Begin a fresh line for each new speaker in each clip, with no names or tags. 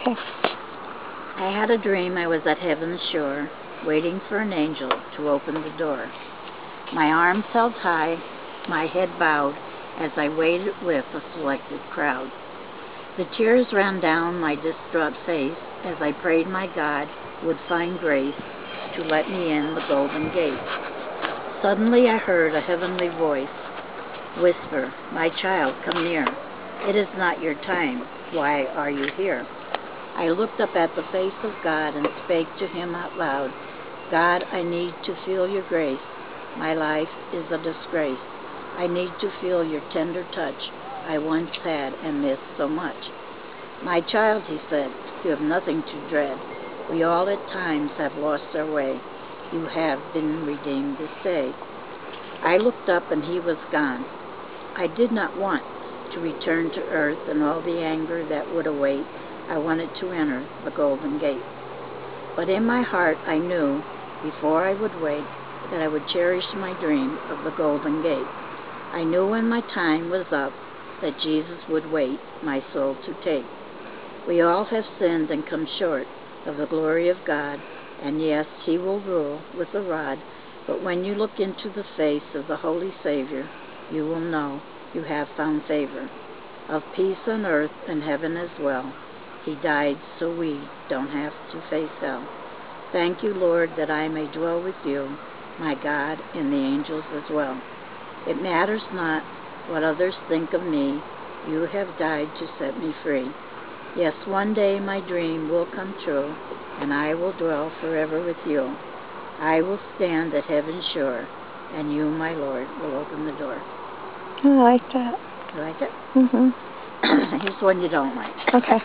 Okay.
I had a dream I was at heaven's shore, waiting for an angel to open the door. My arms held high, my head bowed, as I waited with a selected crowd. The tears ran down my distraught face as I prayed my God would find grace to let me in the golden gate. Suddenly I heard a heavenly voice whisper, "My child, come near. It is not your time. Why are you here?" I looked up at the face of God and spake to him out loud, "God, I need to feel your grace. My life is a disgrace. I need to feel your tender touch I once had and missed so much." "My child," he said, "you have nothing to dread. We all at times have lost our way. You have been redeemed this day." I looked up and he was gone. I did not want to return to earth and all the anger that would await. I wanted to enter the golden gate. But in my heart I knew, before I would wait, that I would cherish my dream of the golden gate. I knew when my time was up that Jesus would wait my soul to take. We all have sinned and come short of the glory of God, and yes, he will rule with a rod, but when you look into the face of the Holy Savior, you will know you have found favor. Of peace on earth and heaven as well, he died so we don't have to face hell. Thank you, Lord, that I may dwell with you, my God, and the angels as well. It matters not what others think of me, you have died to set me free. Yes, one day my dream will come true, and I will dwell forever with you. I will stand at heaven's shore, and you, my Lord, will open the door.
I like that.
You like it?
Mm-hmm.
Here's one you don't like.
Okay.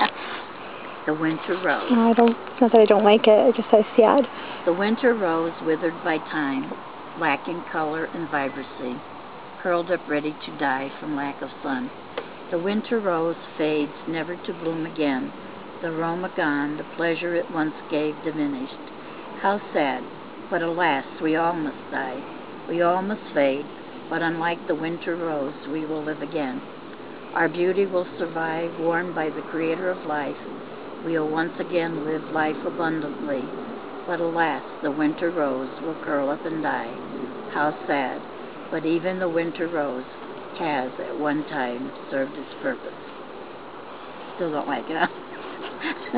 The winter rose.
No, it's not that I don't like it, I just said sad.
The winter rose, withered by time, lacking color and vibrancy, curled up ready to die from lack of sun. The winter rose fades, never to bloom again. The aroma gone, the pleasure it once gave diminished. How sad, but alas, we all must die. We all must fade, but unlike the winter rose, we will live again. Our beauty will survive, warmed by the Creator of life. We will once again live life abundantly. But alas, the winter rose will curl up and die. How sad, but even the winter rose has at one time served its purpose. Still don't like it, huh?